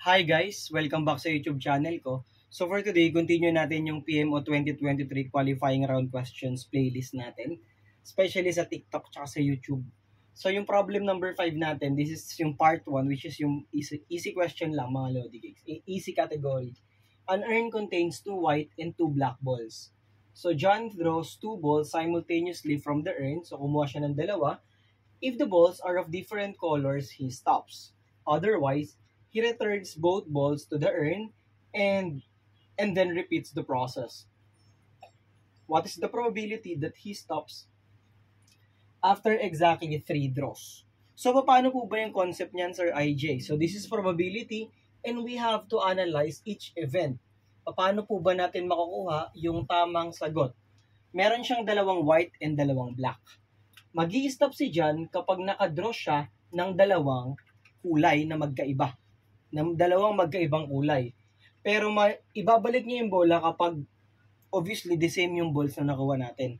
Hi guys! Welcome back sa YouTube channel ko. So for today, continue natin yung PMO 2023 qualifying round questions playlist natin. Especially sa TikTok at sa YouTube. So yung problem number 5 natin, this is yung part 1 which is yung easy question lang mga Lodi Gigs. Easy category. An urn contains 2 white and 2 black balls. So John throws 2 balls simultaneously from the urn. So kumuha siya ng dalawa. If the balls are of different colors, he stops. Otherwise, he returns both balls to the urn and then repeats the process. What is the probability that he stops after exactly 3 draws? So, paano po ba yung concept niyan, Sir IJ? So, this is probability and we have to analyze each event. Paano po ba natin makukuha yung tamang sagot? Meron siyang dalawang white and dalawang black. Mag-i-stop si John kapag nakadraw siya ng dalawang kulay na magkaiba. Ng dalawang magkaibang kulay. Pero ibabalik niya yung bola kapag obviously the same yung balls na nakuha natin.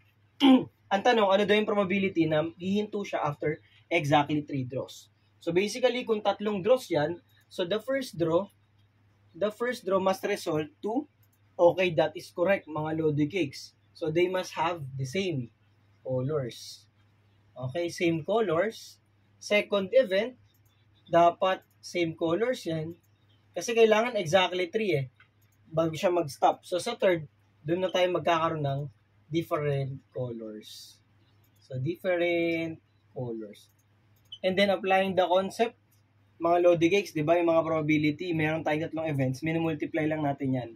Ang tanong, ano daw yung probability na hihinto siya after exactly 3 draws? So basically, kung 3 draws yan, so the first draw must result to, okay, that is correct, mga Lodi Cakes. So they must have the same colors. Okay, same colors. Second event, dapat same colors yan. Kasi kailangan exactly 3 bago siya mag-stop. So sa third, doon na tayo magkakaroon ng different colors. So different colors. And then applying the concept, mga Lodi Cakes, di ba, yung mga probability, meron tayong 3 events, minumultiply lang natin yan,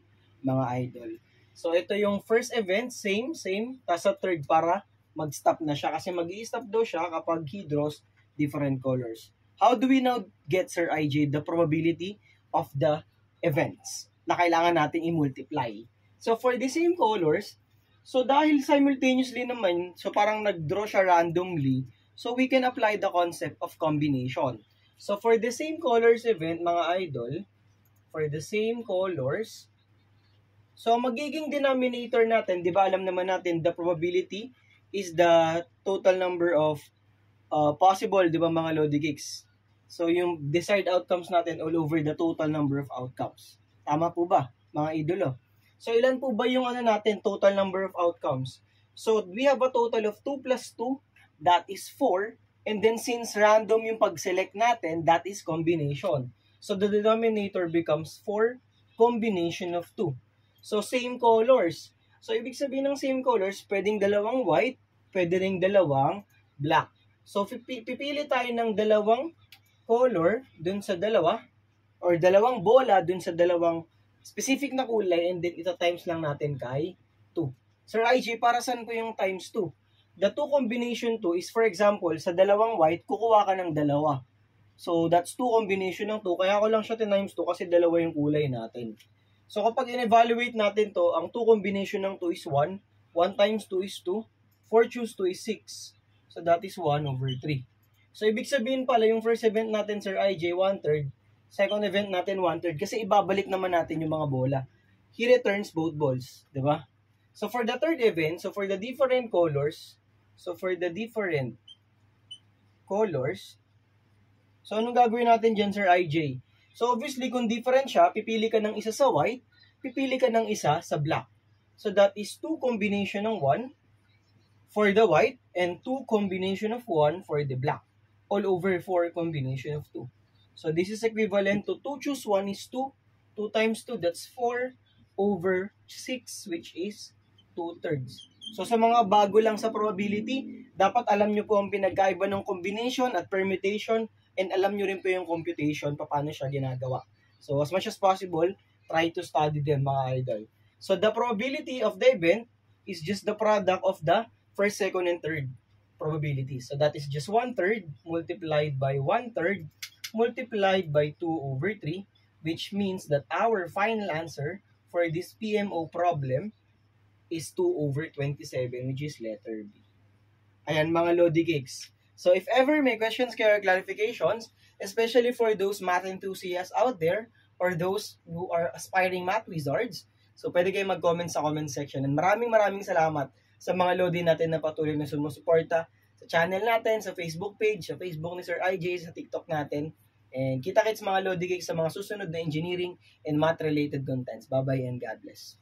mga idol. So ito yung first event, same. Tapos sa third, para mag-stop na siya. Kasi mag-i-stop daw siya kapag he draws different colors. How do we now get, Sir IJ, the probability of the events na kailangan natin i-multiply? So for the same colors, so dahil simultaneously naman, so parang nag-draw siya randomly, so we can apply the concept of combination. So for the same colors event, mga idol, for the same colors, so magiging denominator natin, di ba alam naman natin, the probability is the total number of possible, di ba mga Lodi Cakes? So yung desired outcomes natin all over the total number of outcomes. Tama po ba, mga idolo? So ilan po ba yung natin, total number of outcomes? So we have a total of 2 plus 2, that is 4. And then since random yung pag-select natin, that is combination. So the denominator becomes 4 combination of 2. So same colors. So ibig sabihin ng same colors, pwedeng dalawang white, pwede ring dalawang black. So pipili tayo ng dalawang color dun sa dalawa, or dalawang bola dun sa dalawang specific na kulay, and then ito times lang natin kay 2. Sir IJ, para saan po yung times 2? The 2 combination 2 is, for example, sa dalawang white, kukuha ka ng dalawa. So that's 2 combination ng 2. Kaya ko lang siya times 2 kasi dalawa yung kulay natin. So kapag in-evaluate natin to, ang 2 combination ng 2 is 1. 1 times 2 is 2. 4 choose 2 is 6. So that is 1 over 3. So ibig sabihin pala, yung first event natin, Sir IJ, 1/3. Second event natin, 1/3. Kasi ibabalik naman natin yung mga bola. He returns both balls. Diba? So for the third event, so for the different colors, so anong gagawin natin dyan, Sir IJ? So obviously, kung different siya, pipili ka ng isa sa white, pipili ka ng isa sa black. So that is 2 combination ng 1 for the white and 2 combination of 1 for the black. All over 4 combination of 2. So this is equivalent to 2 choose 1 is 2. 2 times 2, that's 4 over 6, which is 2/3. So sa mga bago lang sa probability, dapat alam nyo po ang pinagkaiba ng combination at permutation, and alam nyo rin po yung computation, paano siya ginagawa. So as much as possible, try to study them, mga idol. So the probability of the event is just the product of the first, second, and third probabilities. So that is just 1/3 multiplied by 1/3 multiplied by 2 over 3, which means that our final answer for this PMO problem is 2 over 27, which is letter B. Ayan, mga Lodi Cakes. So if ever may questions kayo or clarifications, especially for those math enthusiasts out there or those who are aspiring math wizards, so pwede kayo mag-comment sa comment section. And maraming salamat sa mga Lodi natin na patuloy na sumusuporta sa channel natin, sa Facebook page, sa Facebook ni Sir IJ, sa TikTok natin. And kita-kits mga Lodi Cakes sa mga susunod na engineering and math-related contents. Bye-bye and God bless.